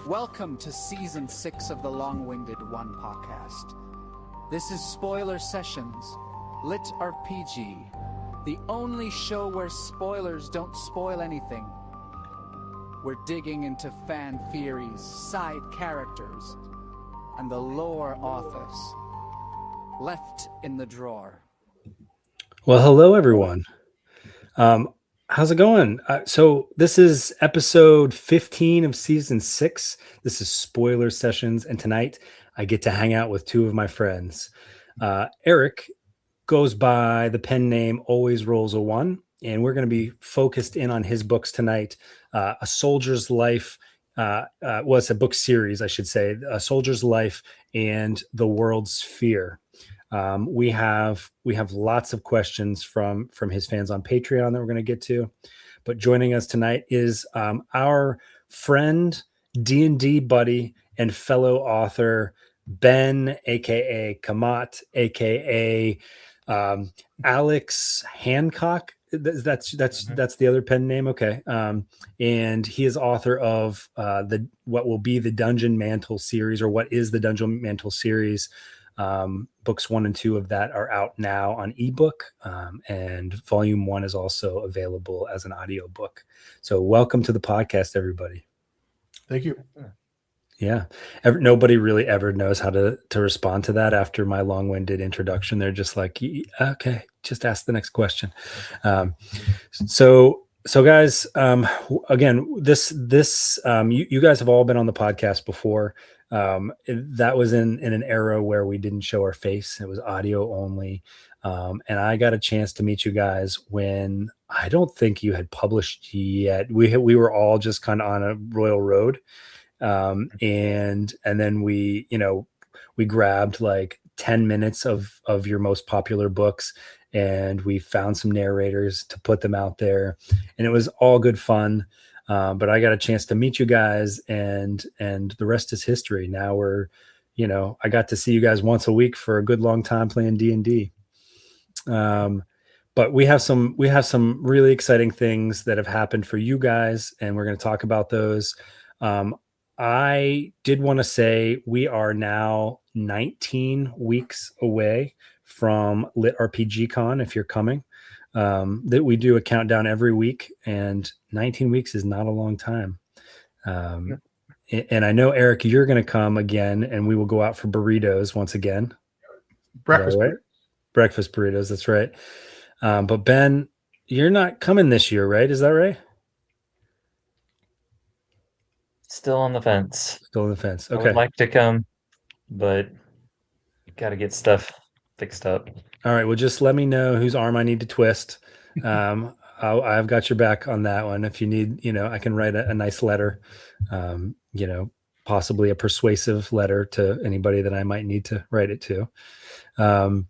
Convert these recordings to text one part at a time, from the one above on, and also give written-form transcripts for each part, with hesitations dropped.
Welcome to Season 6 of the Long-Winded One podcast. This is Spoiler Sessions, Lit RPG, the only show where spoilers don't spoil anything. We're digging into fan theories, side characters, and the lore authors left in the drawer. Well, hello, everyone. How's it going? So this is episode 15 of season 6. This is Spoiler Sessions, and tonight I get to hang out with two of my friends. Eric goes by the pen name AlwaysRollsAOne, and we're going to be focused in on his books tonight. A Soldier's Life, it's a book series, I should say, A Soldier's Life and The World's Fear. We have lots of questions from his fans on Patreon that we're going to get to, but joining us tonight is our friend, D&D buddy, and fellow author Ben, aka Camadt, aka Alex Hancock. That's the other pen name, okay. And he is author of what will be the Dungeon Mantle series, or what is the Dungeon Mantle series. Books 1 and 2 of that are out now on ebook, and volume 1 is also available as an audiobook. So welcome to the podcast, everybody. Thank you. Yeah. Nobody really ever knows how to respond to that after my long-winded introduction. They're just like, okay, just ask the next question. So guys, again, this you guys have all been on the podcast before. That was in an era where we didn't show our face. It was audio only. And I got a chance to meet you guys when I don't think you had published yet. We were all just kind of on a royal road. And then we grabbed like 10 minutes of your most popular books, and we found some narrators to put them out there, and it was all good fun. But I got a chance to meet you guys, and the rest is history. Now I got to see you guys once a week for a good long time playing D&D. But we have some really exciting things that have happened for you guys, and we're going to talk about those. I did want to say we are now 19 weeks away from Lit RPG Con. If you're coming, that we do a countdown every week, and 19 weeks is not a long time. And I know, Eric, you're going to come again, and we will go out for burritos once again. Breakfast, right? Breakfast burritos. That's right. But Ben, you're not coming this year, right? Is that right? Still on the fence. Still on the fence. Okay. I would like to come, but got to get stuff fixed up. All right. Well, just let me know whose arm I need to twist. I've got your back on that one. If you need, I can write a nice letter, possibly a persuasive letter to anybody that I might need to write it to. All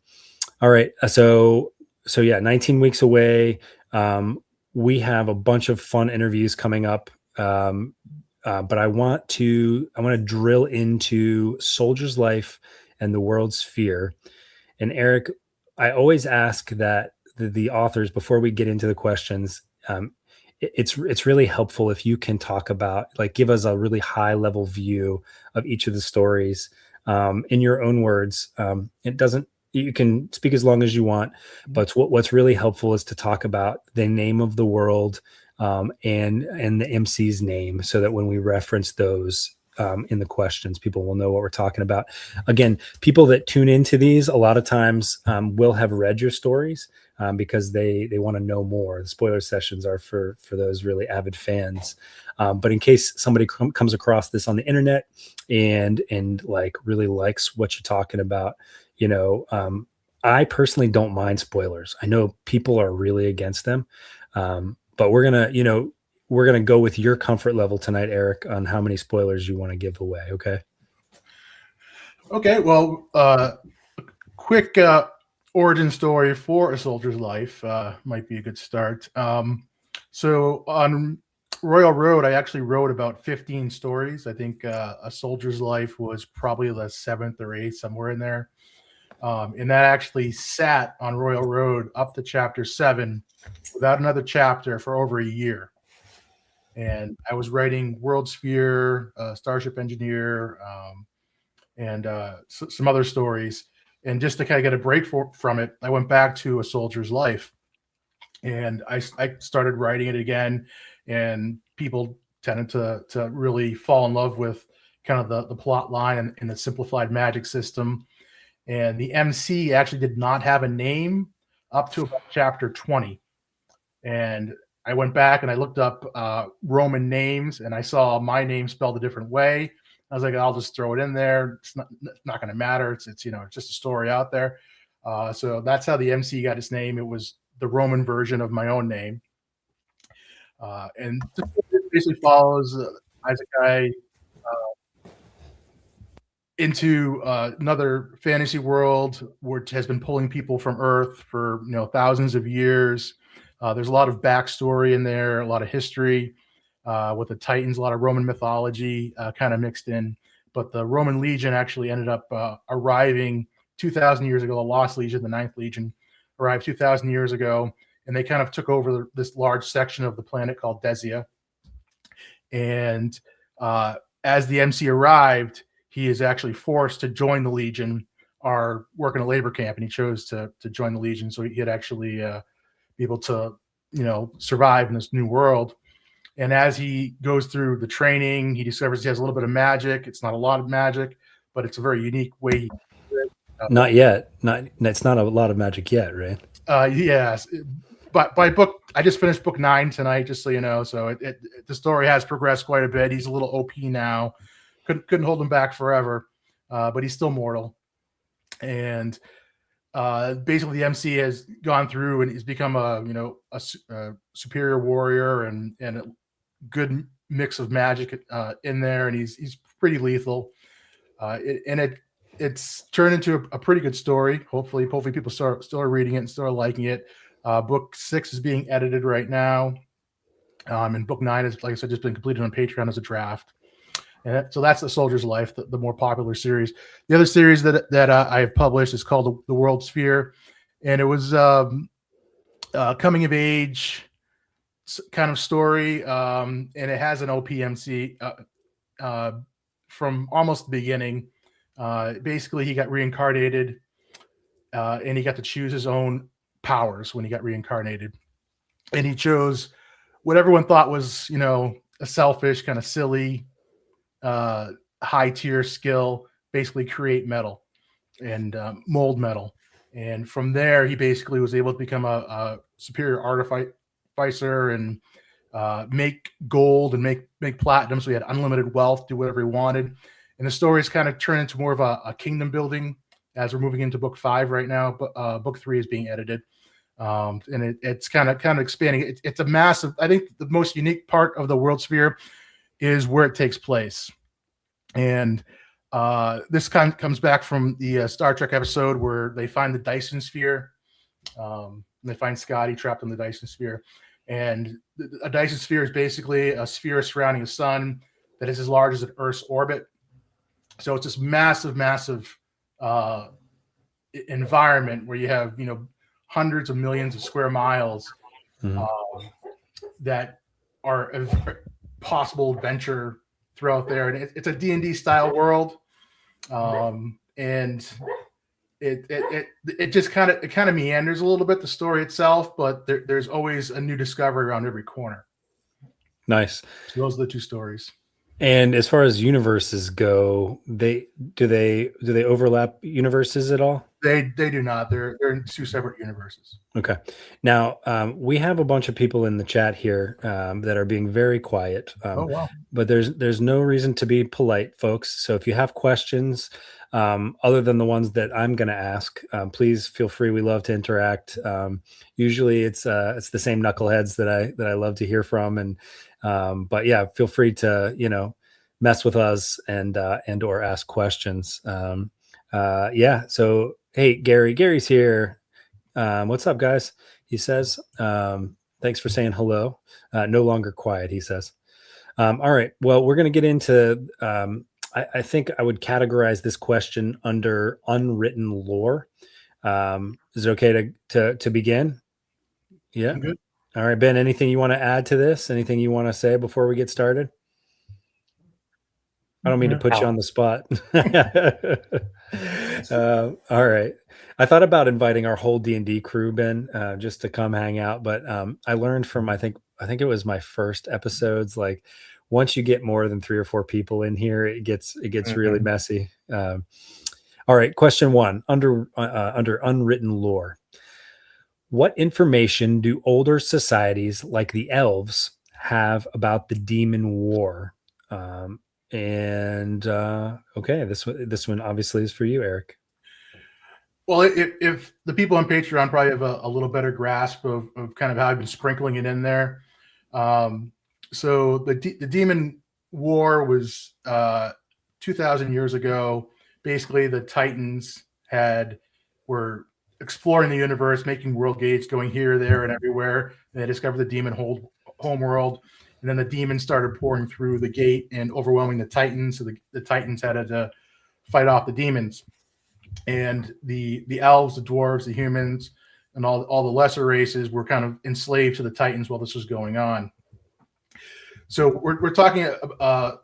right. So yeah, 19 weeks away. We have a bunch of fun interviews coming up. But I want to drill into Soldier's Life and The World's Fear. And Eric, I always ask that the authors, before we get into the questions, it's really helpful if you can talk about, give us a really high level view of each of the stories in your own words. You can speak as long as you want, but what's really helpful is to talk about the name of the world, and the MC's name, so that when we reference those in the questions, people will know what we're talking about. Again, people that tune into these a lot of times will have read your stories because they want to know more. The spoiler sessions are for those really avid fans. But in case somebody comes across this on the internet and really likes what you're talking about, I personally don't mind spoilers. I know people are really against them. But we're gonna go with your comfort level tonight, Eric, on how many spoilers you want to give away. Okay. Okay. Well, quick origin story for A Soldier's Life might be a good start. So on Royal Road, I actually wrote about 15 stories. I think A Soldier's Life was probably the 7th or 8th, somewhere in there. And that actually sat on Royal Road up to chapter 7 without another chapter for over a year. and I was writing World Sphere, Starship Engineer, and some other stories. And just to kind of get a break from it, I went back to A Soldier's Life, and I started writing it again, and people tended to really fall in love with kind of the plot line and the simplified magic system. And the MC actually did not have a name up to about chapter 20. And I went back and I looked up Roman names, and I saw my name spelled a different way. I was like, I'll just throw it in there. It's not going to matter. It's it's just a story out there. So that's how the MC got its name. It was the Roman version of my own name. And it basically follows Isaac into another fantasy world which has been pulling people from Earth for thousands of years. There's a lot of backstory in there, a lot of history with the Titans, a lot of Roman mythology kind of mixed in. But the Roman Legion actually ended up arriving 2,000 years ago. The Lost Legion, the Ninth Legion, arrived 2,000 years ago, and they kind of took over this large section of the planet called Desia. And as the MC arrived, he is actually forced to join the Legion or work in a labor camp, and he chose to join the Legion so he'd actually be able to survive in this new world. And as he goes through the training, he discovers he has a little bit of magic. It's not a lot of magic, but it's a very unique way. Not yet. It's not a lot of magic yet, right? Yes. But by book, I just finished book 9 tonight, just so you know. So the story has progressed quite a bit. He's a little OP now. Couldn't hold him back forever, but he's still mortal. And basically, the MC has gone through and he's become a superior warrior and a good mix of magic in there, and he's pretty lethal. It's turned into a pretty good story. Hopefully people still are reading it and still are liking it. Book 6 is being edited right now, and book 9 is, like I said, just been completed on Patreon as a draft. And so that's The Soldier's Life, the more popular series. The other series that I have published is called The World Sphere, and it was coming of age kind of story, and it has an OPMC from almost the beginning. Basically, he got reincarnated, and he got to choose his own powers when he got reincarnated, and he chose what everyone thought was a selfish, kind of silly, high tier skill, basically create metal and mold metal. And from there, he basically was able to become a superior artificer and make gold and make platinum. So he had unlimited wealth, do whatever he wanted. And the story's kind of turned into more of a kingdom building as we're moving into book 5 right now. But book 3 is being edited. And it's kind of expanding. It's a massive, I think the most unique part of the World Sphere is where it takes place. And this kind of comes back from the Star Trek episode where they find the Dyson Sphere. They find Scotty trapped in the Dyson Sphere. And a Dyson Sphere is basically a sphere surrounding a sun that is as large as an Earth's orbit. So it's this massive, massive environment where you have, hundreds of millions of square miles that are a possible adventure throughout there. And it's a D&D style world. And it just kind of meanders a little bit, the story itself, but there's always a new discovery around every corner. Nice. So those are the 2 stories. And as far as universes go, do they overlap universes at all? They do not. They're in 2 separate universes. Okay. Now we have a bunch of people in the chat here that are being very quiet. Oh wow! But there's no reason to be polite, folks. So if you have questions other than the ones that I'm going to ask, please feel free. We love to interact. Usually it's the same knuckleheads that I love to hear from, and but yeah, feel free to mess with us and or ask questions. Yeah. So hey, Gary's here. What's up, guys? He says, thanks for saying hello. No longer quiet, he says. All right. Well, we're going to get into, I think I would categorize this question under unwritten lore. Is it okay to begin? Yeah. Good. All right, Ben, anything you want to add to this? Anything you want to say before we get started? I don't mean to put you on the spot. All right. I thought about inviting our whole D&D crew, Ben, just to come hang out. But I learned from, I think it was my first episodes, like once you get more than 3 or 4 people in here, it gets really messy. All right. Question 1, under unwritten lore. What information do older societies like the elves have about the demon war? Okay, this one obviously is for you, Eric. Well, if the people on Patreon probably have a little better grasp of kind of how I've been sprinkling it in there. So the demon war was 2,000 years ago. Basically, the Titans were exploring the universe, making world gates, going here, there, and everywhere. And they discovered the demon homeworld. And then the demons started pouring through the gate and overwhelming the Titans. So the Titans had to fight off the demons. And the elves, the dwarves, the humans, and all the lesser races were kind of enslaved to the Titans while this was going on. So we're talking a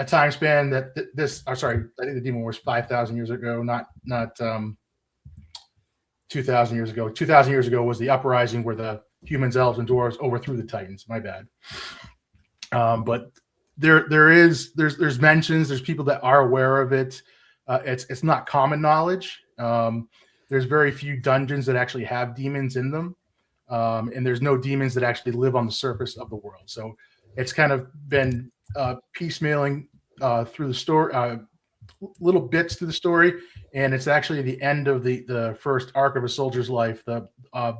time span that I think the demon war was 5,000 years ago, not 2,000 years ago. 2,000 years ago was the uprising where the humans, elves, and dwarves overthrew the Titans. My bad. But there's mentions. There's people that are aware of it. It's not common knowledge. There's very few dungeons that actually have demons in them, and there's no demons that actually live on the surface of the world. So it's kind of been piecemealing through the story, little bits through the story, and it's actually the end of the first arc of a soldier's life. The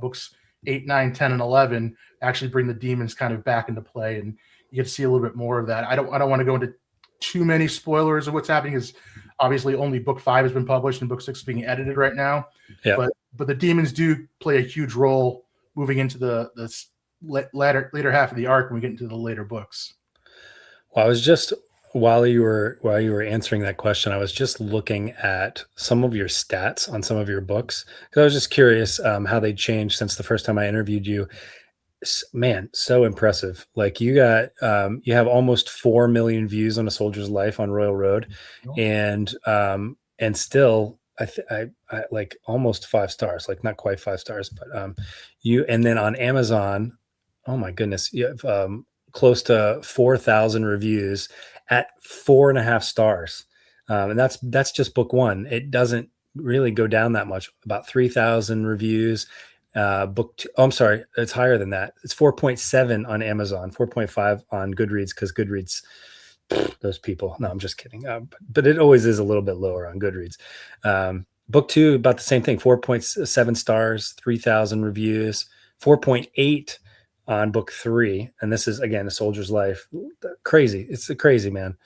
books 8, 9, 10, and 11 actually bring the demons kind of back into play, and you get to see a little bit more of that. I don't want to go into too many spoilers of what's happening, because obviously only book 5 has been published and book 6 is being edited right now. Yeah. But the demons do play a huge role moving into the later half of the arc when we get into the later books. Well, I was just while you were answering that question, I was just looking at some of your stats on some of your books, because I was just curious how they changed since the first time I interviewed you. Man, so impressive. Like you have almost 4 million views on A Soldier's Life on Royal Road, and still I like almost 5 stars, like not quite 5 stars, but and then on Amazon, oh my goodness, you have close to 4,000 reviews at 4.5 stars. And that's just book 1. It doesn't really go down that much, about 3,000 reviews. Book 2, I'm sorry, it's higher than that. It's 4.7 on Amazon, 4.5 on Goodreads, because Goodreads, those people. No, I'm just kidding. But it always is a little bit lower on Goodreads. Book 2, about the same thing, 4.7 stars, 3,000 reviews, 4.8 on book 3. And this is, again, A Soldier's Life. Crazy. It's crazy, man.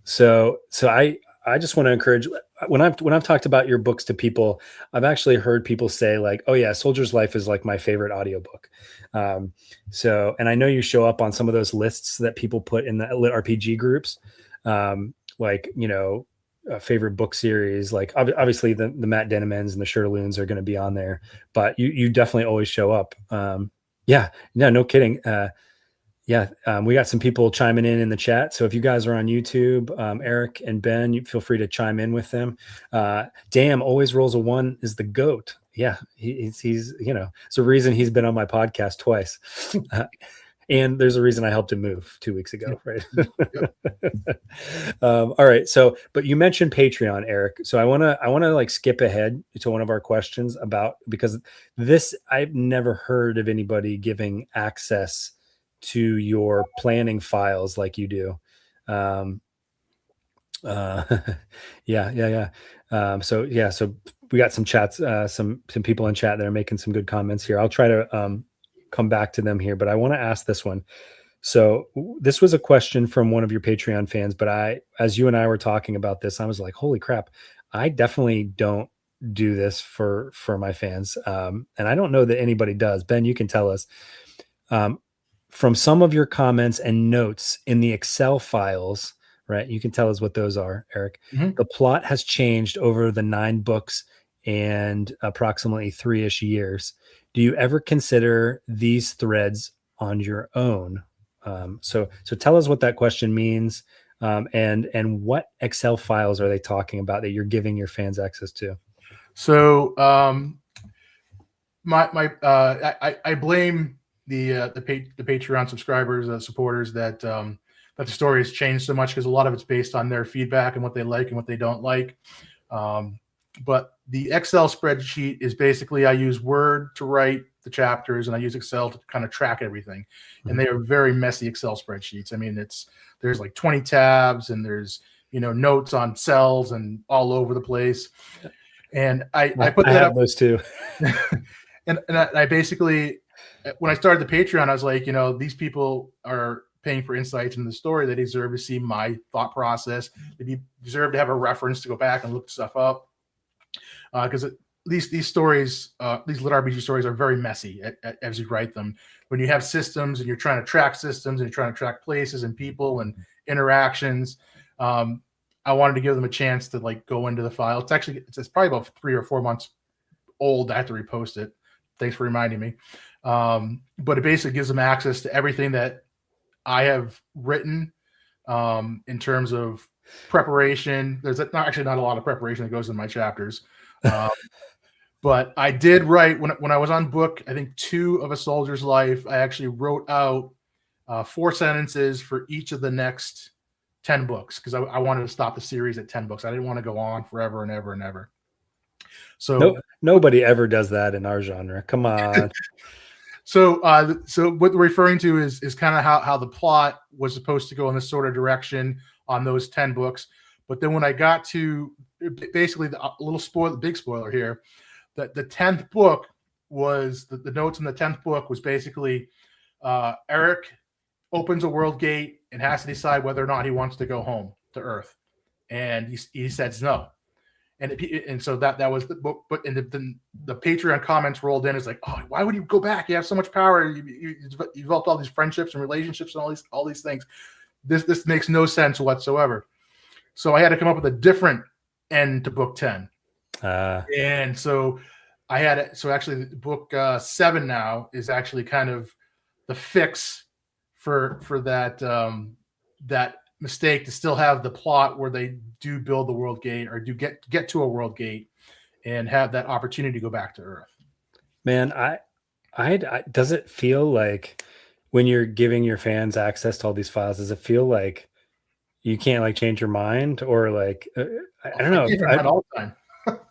So I just want to encourage, when I've talked about your books to people, I've actually heard people say like, oh yeah, Soldier's Life is like my favorite audiobook. And I know you show up on some of those lists that people put in the Lit RPG groups, like, favorite book series, like obviously the Matt Denemans and the Shirtaloons are going to be on there, but you definitely always show up. No kidding. We got some people chiming in the chat. So if you guys are on YouTube, Eric and Ben, you feel free to chime in with them. Damn, AlwaysRollsAOne is the GOAT. Yeah, he's it's a reason he's been on my podcast twice. And there's a reason I helped him move 2 weeks ago, right? All right. So, but you mentioned Patreon, Eric. So I want to like skip ahead to one of our questions because this, I've never heard of anybody giving access to your planning files like you do. So we got some chats, some people in chat that are making some good comments here. I'll try to come back to them here, but I want to ask this one. So this was a question from one of your Patreon fans, but as you and I were talking about this, I was like, holy crap, I definitely don't do this for my fans. And I don't know that anybody does. Ben, you can tell us. From some of your comments and notes in the Excel files, right? You can tell us what those are, Eric. Mm-hmm. The plot has changed over the 9 books and approximately 3-ish years. Do you ever consider these threads on your own? So tell us what that question means, and what Excel files are they talking about that you're giving your fans access to? So I blame the Patreon subscribers, supporters, that the story has changed so much, because a lot of it's based on their feedback and what they like and what they don't like. But the Excel spreadsheet is basically, I use Word to write the chapters, and I use Excel to kind of track everything. And they are very messy Excel spreadsheets. I mean, there's like 20 tabs, and there's, notes on cells and all over the place. And I put that up those too. and I basically, when I started the Patreon, I was like, these people are paying for insights into the story. They deserve to see my thought process. They deserve to have a reference to go back and look stuff up. Because these stories, these lit RPG stories, are very messy as you write them. When you have systems and you're trying to track systems and you're trying to track places and people and interactions, I wanted to give them a chance to go into the file. It's probably about 3 or 4 months old. I have to repost it. Thanks for reminding me. But it basically gives them access to everything that I have written in terms of preparation. There's not a lot of preparation that goes in my chapters. But I did write, when I was on book, I think 2 of A Soldier's Life, I actually wrote out 4 sentences for each of the next 10 books, because I wanted to stop the series at 10 books. I didn't want to go on forever and ever and ever. So nobody ever does that in our genre. Come on. So what we're referring to is kind of how the plot was supposed to go in this sort of direction on those 10 books. But then when I got to basically the big spoiler here, that the 10th book was the notes in the 10th book was basically Eric opens a world gate and has to decide whether or not he wants to go home to Earth, and he says no. And so that was the book. But the Patreon comments rolled in. It's like, oh, why would you go back? You have so much power. You developed all these friendships and relationships and all these things. This makes no sense whatsoever. So I had to come up with a different end to book 10. And so I had it. So actually, book 7 now is actually kind of the fix for that mistake, to still have the plot where they do build the world gate, or do get to a world gate and have that opportunity to go back to Earth. Man, I does it feel like, when you're giving your fans access to all these files, does it feel like you can't change your mind, or I don't know. All the time.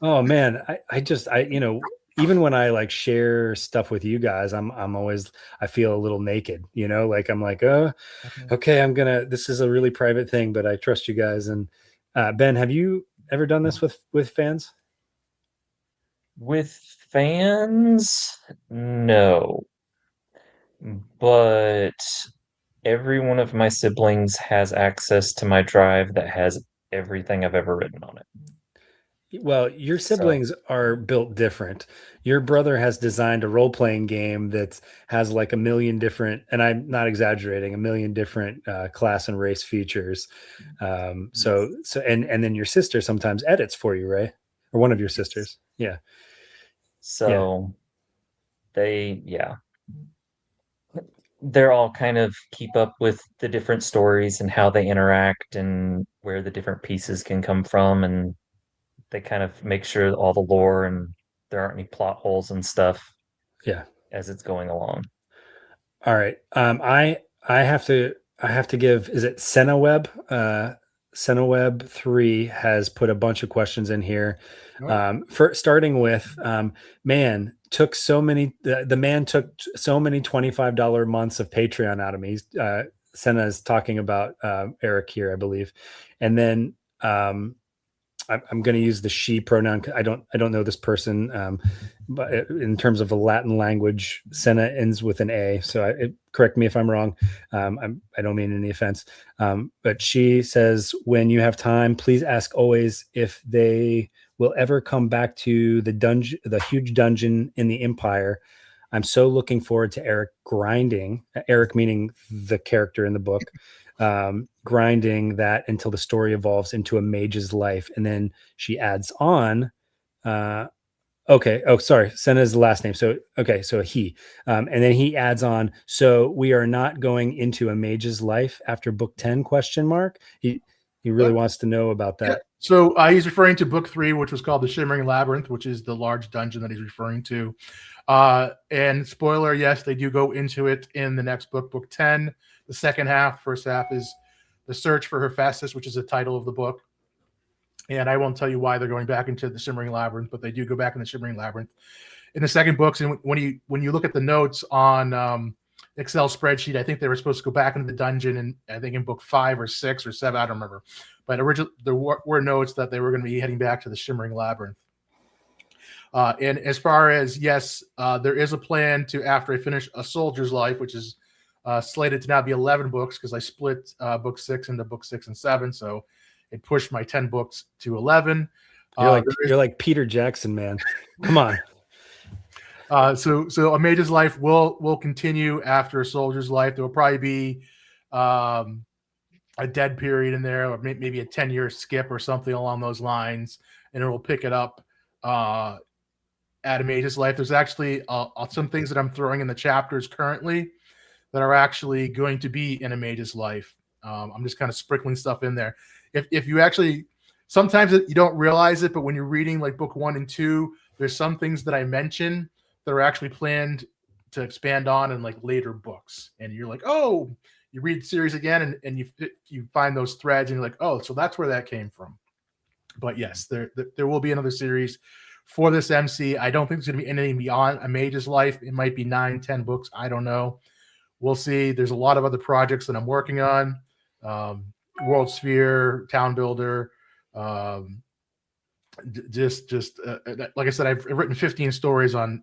Oh man, I even when I share stuff with you guys, I'm always, I feel a little naked, I'm like, oh, okay, this is a really private thing, but I trust you guys. And Ben, have you ever done this with fans? With fans, no. But every one of my siblings has access to my drive that has everything I've ever written on it. Well, your siblings are built different. Your brother has designed a role-playing game that has a million different, and I'm not exaggerating, a million different class and race features. So and then your sister sometimes edits for you, right? Or one of your sisters. Yeah. So they're all kind of keep up with the different stories and how they interact and where the different pieces can come from, and they kind of make sure all the lore and there aren't any plot holes and stuff. Yeah. As it's going along. All right. I have to give, is it Senaweb? Senaweb 3 has put a bunch of questions in here. For starting with, the man took so many $25 months of Patreon out of me. Senna is talking about Eric here, I believe. And then I'm going to use the she pronoun. I don't know this person, but in terms of a Latin language, Senna ends with an A. So correct me if I'm wrong. I don't mean any offense. But she says, when you have time, please ask Always if they will ever come back to the huge dungeon in the Empire. I'm so looking forward to Eric grinding. Eric meaning the character in the book. Grinding that until the story evolves into a mage's life. And then she adds on, Okay. Oh, sorry. Senna's the last name. So, okay. So he, and then he adds on, so we are not going into a mage's life after book 10 ? He really wants to know about that. Yeah. So he's referring to book 3, which was called the Shimmering Labyrinth, which is the large dungeon that he's referring to. And spoiler, yes, they do go into it in the next book, book 10. The second half, first half is The Search for Hephaestus, which is the title of the book. And I won't tell you why they're going back into the Shimmering Labyrinth, but they do go back in the Shimmering Labyrinth. In the second books, and when you look at the notes on Excel spreadsheet, I think they were supposed to go back into the dungeon, and I think in book 5 or 6 or 7, I don't remember. But originally there were notes that they were going to be heading back to the Shimmering Labyrinth. And as far as, yes, there is a plan to, after I finish A Soldier's Life, which is slated to now be 11 books, because I split book 6 into book 6 and 7, so it pushed my 10 books to 11. You're like Peter Jackson, man. Come on. So A Mage's Life will continue after A Soldier's Life. There will probably be a dead period in there, or maybe a 10-year skip or something along those lines, and it will pick it up at A Mage's Life. There's actually some things that I'm throwing in the chapters currently that are actually going to be in A Mage's Life. I'm just kind of sprinkling stuff in there. If you actually, sometimes you don't realize it, but when you're reading like book 1 and 2, there's some things that I mention that are actually planned to expand on in like later books. And you're like, oh, you read the series again and you find those threads and you're like, oh, so that's where that came from. But yes, there will be another series for this MC. I don't think there's going to be anything beyond A Mage's Life. It might be 9, 10 books. I don't know. We'll see. There's a lot of other projects that I'm working on. World Sphere, Town Builder, just like I said, I've written 15 stories on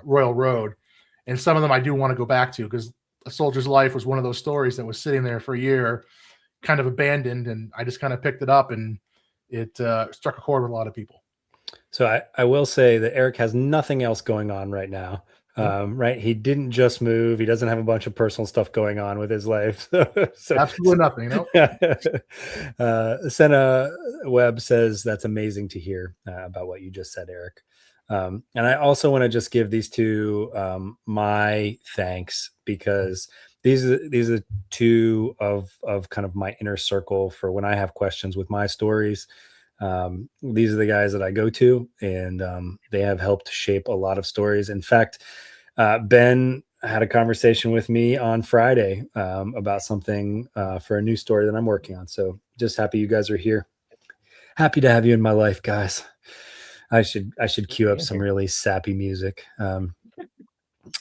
Royal Road, and some of them I do want to go back to, because A Soldier's Life was one of those stories that was sitting there for a year, kind of abandoned, and I just kind of picked it up, and it struck a chord with a lot of people. So I will say that Eric has nothing else going on right now. Right? He didn't just move. He doesn't have a bunch of personal stuff going on with his life. Absolutely nothing. Senna Webb says that's amazing to hear about what you just said, Eric. And I also want to just give these two my thanks, because these are two of kind of my inner circle for when I have questions with my stories. These are the guys that I go to, and they have helped shape a lot of stories. In fact, Ben had a conversation with me on Friday about something for a new story that I'm working on. So just happy you guys are here. Happy to have you in my life, guys. I should cue up some really sappy music. All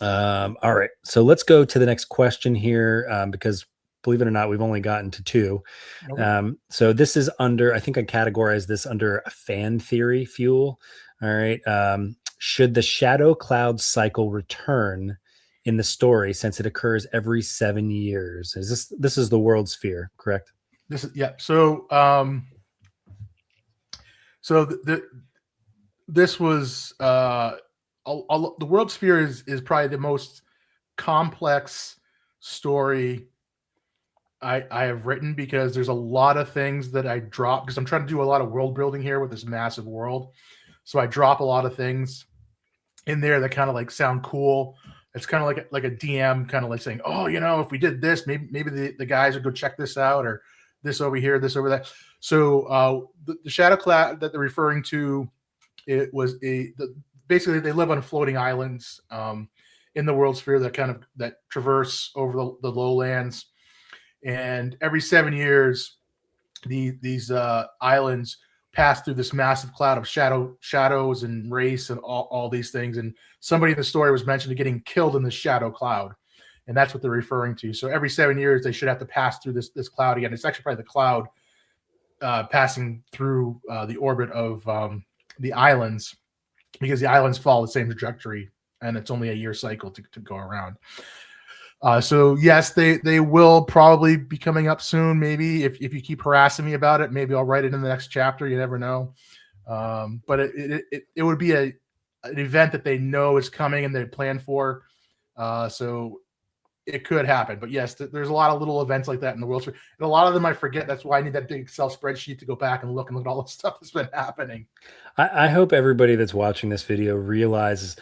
right, so let's go to the next question here, because believe it or not, we've only gotten to 2. Okay. So this is under, I think I categorize this under a fan theory fuel. All right. Should the shadow cloud cycle return in the story, since it occurs every 7 years? This is the world sphere, correct? This is, yeah. So, this was, the world sphere is probably the most complex story I have written, because there's a lot of things that I drop, because I'm trying to do a lot of world building here with this massive world. So I drop a lot of things in there that kind of like sound cool. It's kind of like a DM kind of like saying, oh, if we did this, maybe the guys would go check this out, or this over here, this over that. So the shadow cloud that they're referring to, it was basically they live on floating islands in the world sphere that traverse over the lowlands. And every 7 years, these islands pass through this massive cloud of shadows and race and all these things. And somebody in the story was mentioned getting killed in the shadow cloud, and that's what they're referring to. So every 7 years, they should have to pass through this cloud again. It's actually probably the cloud passing through the orbit of the islands, because the islands follow the same trajectory, and it's only a year cycle to go around. So yes, they will probably be coming up soon. Maybe if you keep harassing me about it, maybe I'll write it in the next chapter. You never know. But it would be an event that they know is coming and they plan for. So it could happen. But yes, there's a lot of little events like that in the world. And a lot of them I forget. That's why I need that big Excel spreadsheet to go back and look at all the stuff that's been happening. I hope everybody that's watching this video realizes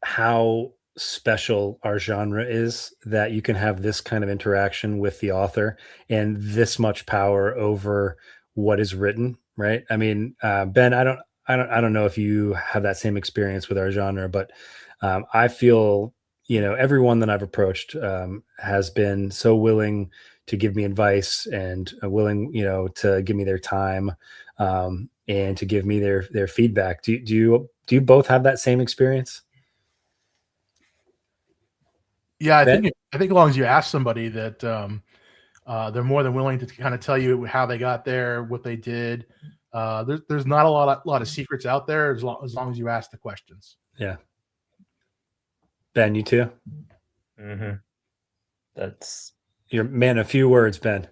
how special our genre is, that you can have this kind of interaction with the author and this much power over what is written, right? I mean, Ben, I don't know if you have that same experience with our genre, but I feel, everyone that I've approached has been so willing to give me advice and willing, to give me their time and to give me their feedback. Do you both have that same experience? Yeah, I think as long as you ask somebody that they're more than willing to kind of tell you how they got there, what they did. There's not a lot of secrets out there as long as you ask the questions. Yeah. Ben, you too? Mm-hmm. You're man of few words, Ben.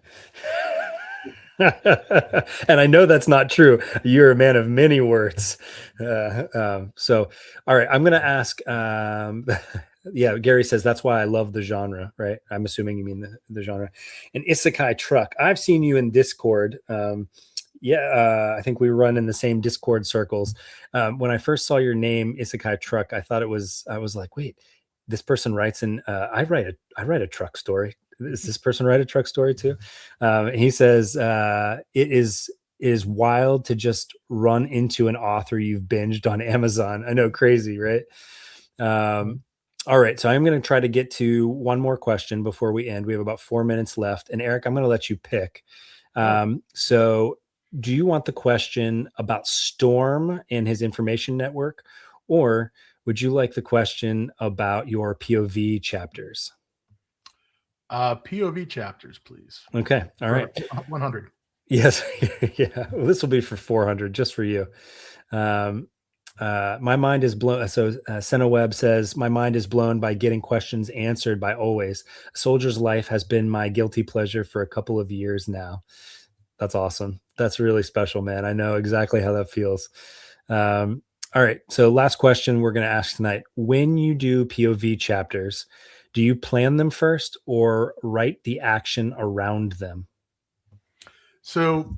And I know that's not true. You're a man of many words. So, all right, I'm going to ask. Yeah, Gary says that's why I love the genre, right? I'm assuming you mean the genre. And Isekai Truck, I've seen you in Discord. I think we run in the same Discord circles. When I first saw your name, Isekai Truck, I was like, wait, this person writes in. I write a truck story. Does this person write a truck story too? He says it is wild to just run into an author you've binged on Amazon. I know, crazy, right? All right, so I'm going to try to get to one more question before we end. We have about 4 minutes left, and Eric, I'm going to let you pick. So, do you want the question about Storm and his information network, or would you like the question about your POV chapters? POV chapters, please. Okay. All right. 100. Yes. Yeah. Well, this will be for 400, just for you. My mind is blown. So Senaweb says, my mind is blown by getting questions answered by Always. A Soldier's Life has been my guilty pleasure for a couple of years now. That's awesome. That's really special, man. I know exactly how that feels. All right. So last question we're going to ask tonight. When you do POV chapters, do you plan them first or write the action around them? So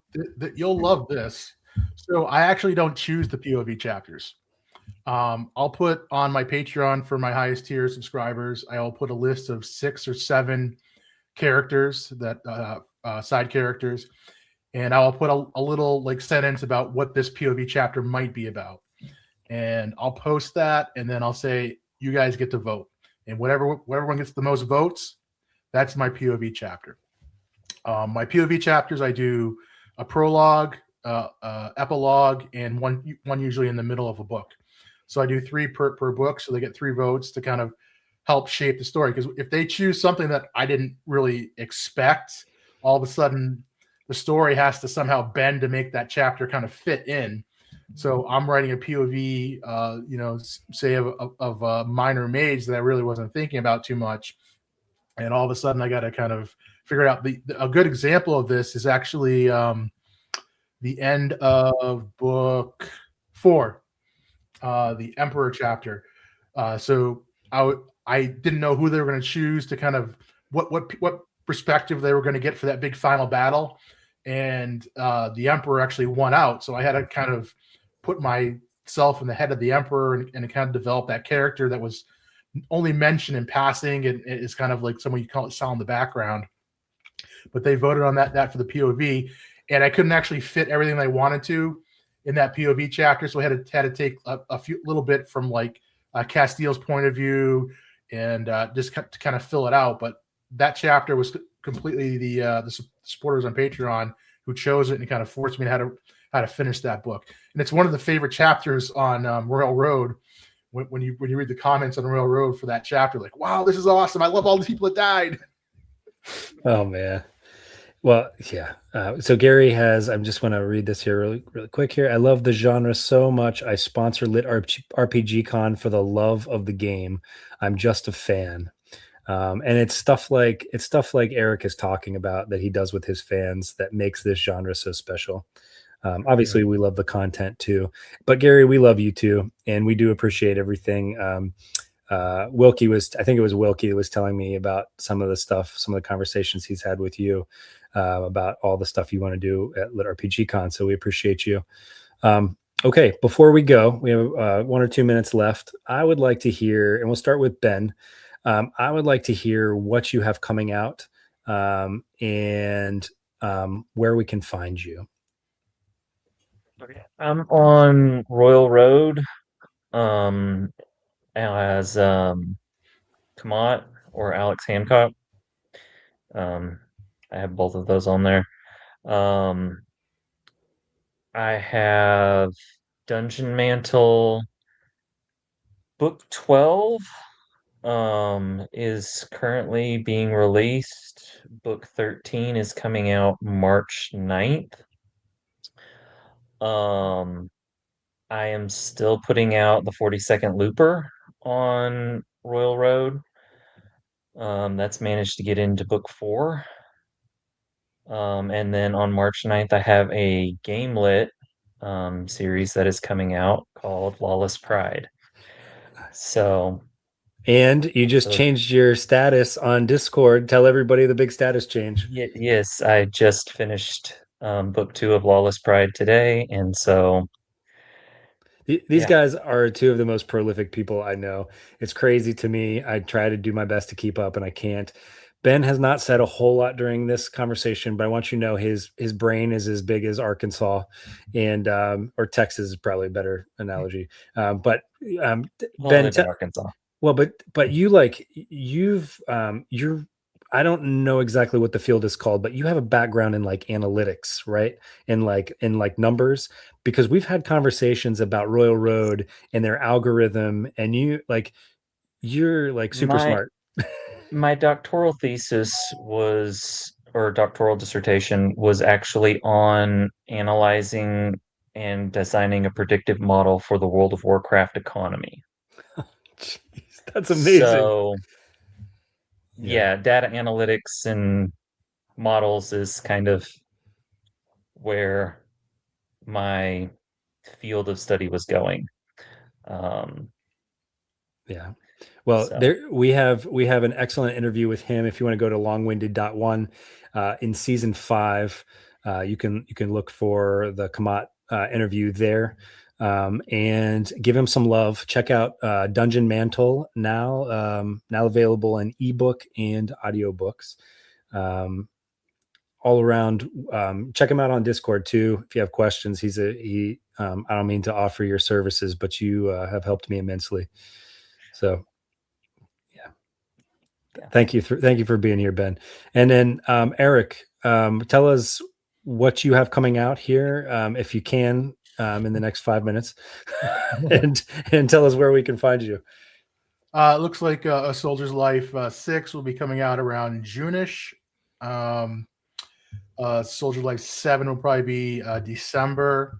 you'll love this. So I actually don't choose the POV chapters. I'll put on my Patreon for my highest tier subscribers, I'll put a list of 6 or 7 characters that side characters, and I'll put a little like sentence about what this POV chapter might be about. And I'll post that, and then I'll say, you guys get to vote. And whatever one gets the most votes, that's my POV chapter. My POV chapters, I do a prologue, epilogue, and one usually in the middle of a book. So I do 3 per book, so they get 3 votes to kind of help shape the story. Because if they choose something that I didn't really expect, all of a sudden the story has to somehow bend to make that chapter kind of fit in. So I'm writing a POV, say of a minor mage that I really wasn't thinking about too much, and all of a sudden I got to kind of figure it out. A good example of this is actually the end of book 4, the Emperor chapter. So I didn't know who they were going to choose to kind of what perspective they were going to get for that big final battle, and the Emperor actually won out. So I had to kind of put myself in the head of the Emperor and kind of develop that character that was only mentioned in passing and is kind of like someone you call it saw in the background. But they voted on that for the POV, and I couldn't actually fit everything I wanted to in that POV chapter, so I had to take a few little bit from like Castile's point of view and just to kind of fill it out. But that chapter was completely the supporters on Patreon who chose it and kind of forced me to how to finish that book. And it's one of the favorite chapters on Royal Road. When you read the comments on Royal Road for that chapter, like, wow, this is awesome. I love all the people that died. Oh man. Well, yeah. So Gary has, I just want to read this here really, really quick here. I love the genre so much. I sponsor Lit RPG Con for the love of the game. I'm just a fan. And it's stuff like Eric is talking about that he does with his fans that makes this genre so special. Obviously we love the content too, but Gary, we love you too. And we do appreciate everything. Wilkie I think it was Wilkie was telling me about some of the conversations he's had with you about all the stuff you want to do at Lit RPG Con. So we appreciate you. Okay, before we go, we have 1 or 2 minutes left. I would like to hear, and we'll start with Ben. I would like to hear what you have coming out and where we can find you. I'm on Royal Road as Camadt or Alex Hancock. I have both of those on there. I have Dungeon Mantle Book 12 is currently being released. Book 13 is coming out March 9th. I am still putting out the 42nd Looper on Royal Road. That's managed to get into book 4. And then on March 9th, I have a Gamelit series that is coming out called Lawless Pride. So, and you just changed your status on Discord. Tell everybody the big status change. Yes, I just finished book 2 of Lawless Pride today, and so these guys are two of the most prolific people I know. It's crazy to me. I try to do my best to keep up, and I can't. Ben has not said a whole lot during this conversation, but I want you to know his brain is as big as Arkansas, and or Texas is probably a better analogy. Ben, Arkansas. Well, but you're. I don't know exactly what the field is called, but you have a background in like analytics, right? In like numbers, because we've had conversations about Royal Road and their algorithm, and you're super smart. My doctoral thesis doctoral dissertation was actually on analyzing and designing a predictive model for the World of Warcraft economy. Jeez, that's amazing. So, yeah, data analytics and models is kind of where my field of study was going. Well, we have an excellent interview with him. If you want to go to longwinded.one in season 5, you can look for the Camadt interview there, and give him some love. Check out Dungeon Mantle now available in ebook and audiobooks. All around, check him out on Discord too if you have questions. I don't mean to offer your services, but you have helped me immensely. So thank you for being here, Ben. And then Eric, tell us what you have coming out here, if you can, in the next 5 minutes, and tell us where we can find you. It looks like A Soldier's Life 6 will be coming out around June-ish. Soldier's Life 7 will probably be December.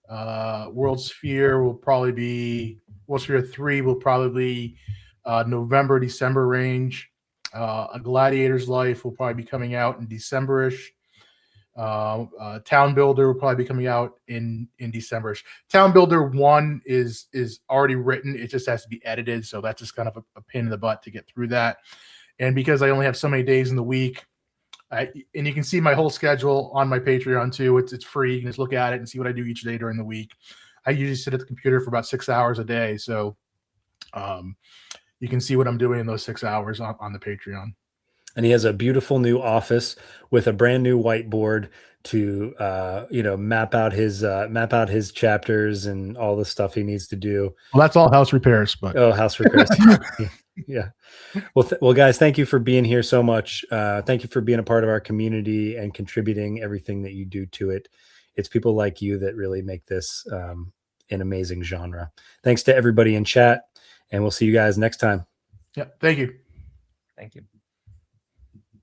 World Sphere 3 will probably be November, December range. A Gladiator's Life will probably be coming out in December-ish. Town Builder will probably be coming out in December-ish. Town Builder 1 is already written. It just has to be edited, so that's just kind of a pain in the butt to get through that. And because I only have so many days in the week, and you can see my whole schedule on my Patreon too. It's free. You can just look at it and see what I do each day during the week. I usually sit at the computer for about 6 hours a day, so you can see what I'm doing in those 6 hours on the Patreon. And he has a beautiful new office with a brand new whiteboard to map out his chapters and all the stuff he needs to do. Well, that's all house repairs, but house repairs. Yeah. Well, guys, thank you for being here so much. Thank you for being a part of our community and contributing everything that you do to it. It's people like you that really make this an amazing genre. Thanks to everybody in chat, and we'll see you guys next time. Yeah. Thank you. Thank you.